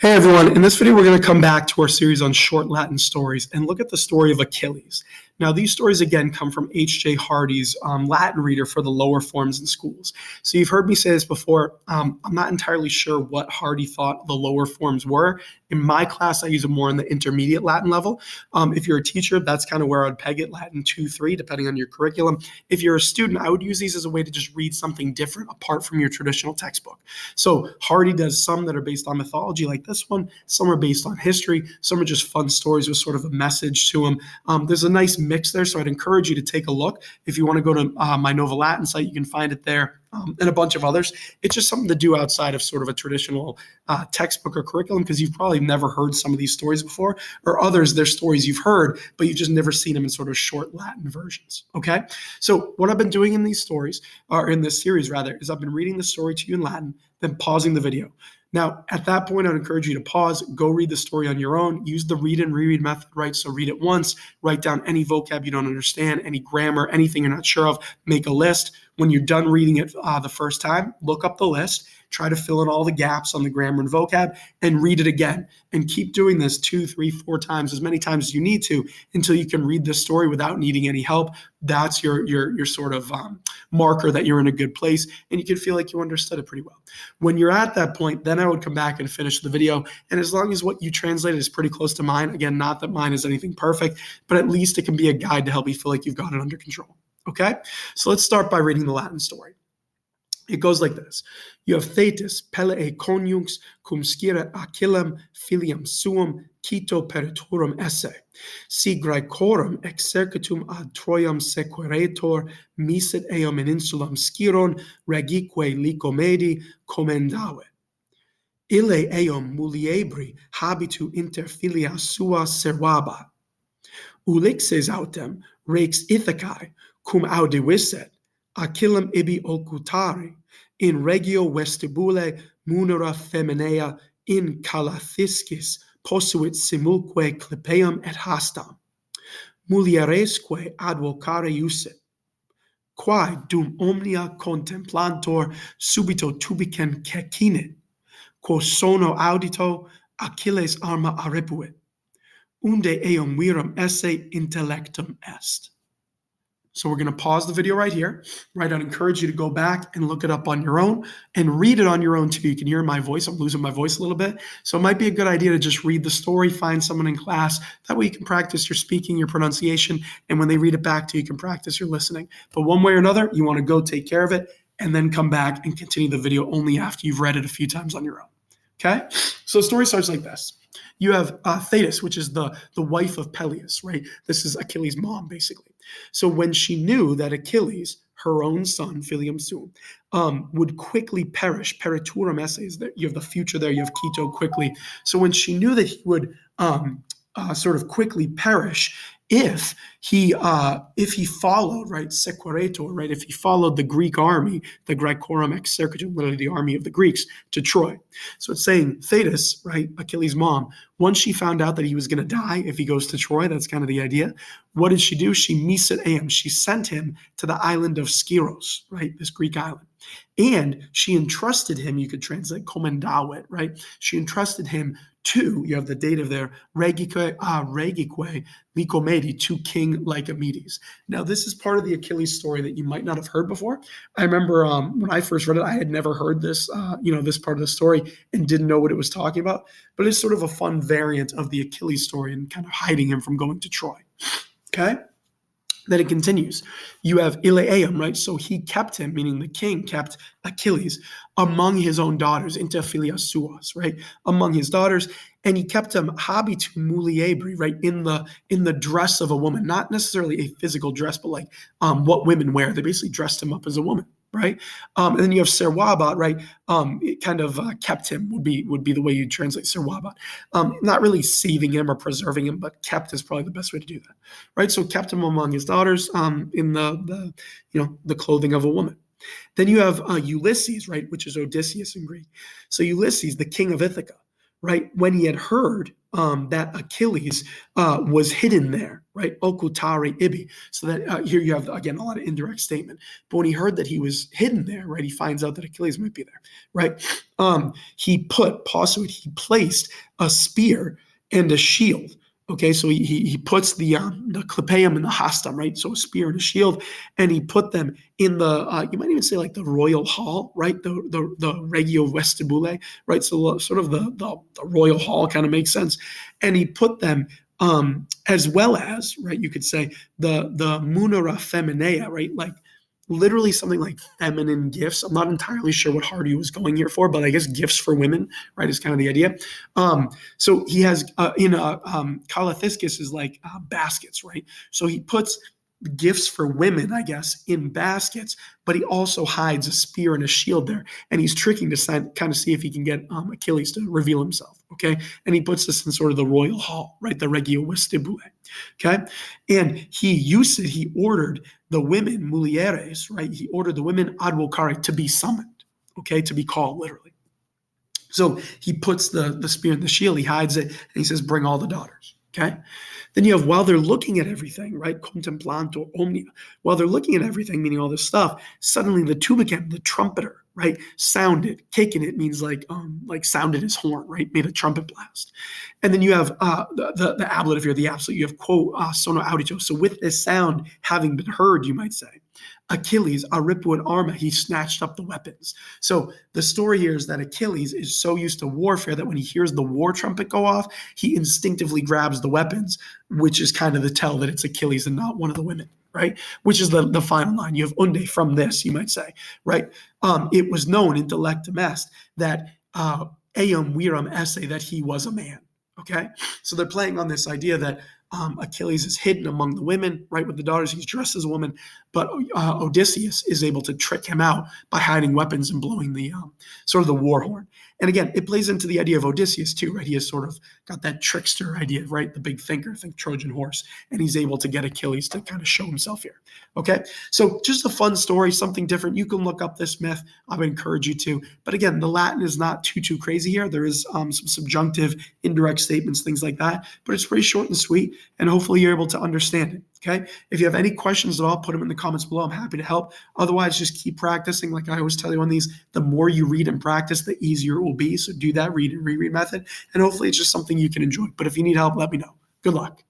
Hey everyone, in this video we're going to come back to our series on short Latin stories and look at the story of Achilles. Now these stories again come from H.J. Hardy's Latin reader for the lower forms in schools. So you've heard me say this before, I'm not entirely sure what Hardy thought the lower forms were. In my class I use them more in the intermediate Latin level. If you're a teacher, that's kind of where I'd peg it, Latin 2, 3, depending on your curriculum. If you're a student, I would use these as a way to just read something different apart from your traditional textbook. So Hardy does some that are based on mythology like this one, some are based on history, some are just fun stories with sort of a message to them. There's a nice mix there, so I'd encourage you to take a look. If you want to go to my Nova Latin site, you can find it there, and a bunch of others. It's just something to do outside of sort of a traditional textbook or curriculum, because you've probably never heard some of these stories before, or others, they're stories you've heard, but you've just never seen them in sort of short Latin versions, okay? So what I've been doing in these stories, or in this series rather, is I've been reading the story to you in Latin, then pausing the video. Now, at that point, I'd encourage you to pause, go read the story on your own, use the read and reread method, right? So read it once, write down any vocab you don't understand, any grammar, anything you're not sure of, make a list. When you're done reading it the first time, look up the list, try to fill in all the gaps on the grammar and vocab, and read it again. And keep doing this 2, 3, 4 times, as many times as you need to, until you can read this story without needing any help. That's your sort of marker that you're in a good place, and you can feel like you understood it pretty well. When you're at that point, then I would come back and finish the video. And as long as what you translated is pretty close to mine, again, not that mine is anything perfect, but at least it can be a guide to help you feel like you've got it under control. Okay? So let's start by reading the Latin story. It goes like this. You have Thetis, Pellee conjunx, cum scire Achillem, filiam suum, cito peritorum esse. Si Graecorum exercitum ad Troiam sequeretur, misit eum in insulam Sciron, regique Licomedi commendavit. Ille eum muliebri habitu inter filia sua servabat. Ulixes autem rex Ithacae, cum audivisset, Achillem ibi occultare, in regio vestibule munera feminea in calathiscis posuit simulque clipeum et hastam. Mulieresque advocare iussit. Quae dum omnia contemplantor subito tubicem cecinit, quo sono audito Achilles arma arepuit, unde eum virum esse intellectum est. So we're going to pause the video right here, right? I'd encourage you to go back and look it up on your own and read it on your own too. You can hear my voice. I'm losing my voice a little bit. So it might be a good idea to just read the story, find someone in class. That way you can practice your speaking, your pronunciation, and when they read it back to you, you can practice your listening. But one way or another, you want to go take care of it and then come back and continue the video only after you've read it a few times on your own. Okay? So the story starts like this. You have Thetis, which is the wife of Peleus, right? This is Achilles' mom, basically. So when she knew that Achilles, her own son, filium suum, would quickly perish, periturum esse, you have the future there, you have Quito quickly. So when she knew that he would sort of quickly perish, if he followed, right, sequeretur, right, if he followed the Greek army, the Graecorum exercitum, literally the army of the Greeks, to Troy. So it's saying Thetis, right, Achilles' mom, once she found out that he was going to die if he goes to Troy, that's kind of the idea, what did she do? She misit eum, she sent him to the island of Skyros, right, this Greek island. And she entrusted him, you could translate commendavit, right? She entrusted him to, you have the dative there, regique Licomedi, to King Lycomedes. Now, this is part of the Achilles story that you might not have heard before. I remember when I first read it, I had never heard this, this part of the story and didn't know what it was talking about. But it's sort of a fun variant of the Achilles story and kind of hiding him from going to Troy. Okay? Then it continues. You have ille eum, right? So he kept him, meaning the king kept Achilles among his own daughters, inter filia suas, right? Among his daughters, and he kept him habitu muliebri, right? In the dress of a woman, not necessarily a physical dress, but like what women wear. They basically dressed him up as a woman, right? And then you have servabat, right? It kind of kept him would be the way you translate servabat. Not really saving him or preserving him, but kept is probably the best way to do that, right? So kept him among his daughters in the clothing of a woman. Then you have Ulysses, right, which is Odysseus in Greek. So Ulysses, the king of Ithaca, right, when he had heard that Achilles was hidden there, right? Okutare ibi. So that here you have, again, a lot of indirect statement. But when he heard that he was hidden there, right, he finds out that Achilles might be there, right? He placed a spear and a shield. Okay, so he puts the clipeum and the hastam, right? So a spear and a shield, and he put them in the you might even say like the royal hall, right? The regio vestibule, right? So sort of the royal hall kind of makes sense, and he put them as well as, right? You could say the munera feminea, right? Like literally something like feminine gifts. I'm not entirely sure what Hardy was going here for, but I guess gifts for women, right, is kind of the idea. So he has Kalathiscus is like baskets, right? So he puts gifts for women, I guess, in baskets, but he also hides a spear and a shield there, and he's tricking to kind of see if he can get Achilles to reveal himself. Okay, and he puts this in sort of the royal hall, right, the regio vestibule. Okay, and he ordered the women, mulieres, right? He ordered the women advocare to be summoned, okay, to be called literally. So he puts the spear in the shield, he hides it, and he says, bring all the daughters, okay? Then you have, while they're looking at everything, right? Contemplantur omnia. While they're looking at everything, meaning all this stuff, suddenly the tubicem, the trumpeter, right, sounded. Kicking it means like sounded his horn, right? Made a trumpet blast. And then you have the ablative here, the absolute. You have quo sono audito. So with this sound having been heard, you might say, Achilles, aripuit arma, he snatched up the weapons. So the story here is that Achilles is so used to warfare that when he hears the war trumpet go off, he instinctively grabs the weapons, which is kind of the tell that it's Achilles and not one of the women, right? Which is the final line. You have unde from this, you might say, right? It was known in Delectum Est that eum virum esse, that he was a man, okay? So they're playing on this idea that Achilles is hidden among the women, right, with the daughters. He's dressed as a woman, but Odysseus is able to trick him out by hiding weapons and blowing the sort of the war horn. And again, it plays into the idea of Odysseus too, right? He has sort of got that trickster idea, right? The big thinker, think Trojan horse, and he's able to get Achilles to kind of show himself here. Okay, so just a fun story, something different. You can look up this myth. I would encourage you to. But again, the Latin is not too crazy here. There is some subjunctive, indirect statements, things like that, but it's pretty short and sweet, and hopefully you're able to understand it. Okay, if you have any questions at all, put them in the comments below. I'm happy to help. Otherwise, just keep practicing. Like I always tell you on these, the more you read and practice, the easier it will be. So do that read and reread method, and hopefully it's just something you can enjoy. But if you need help, let me know. Good luck.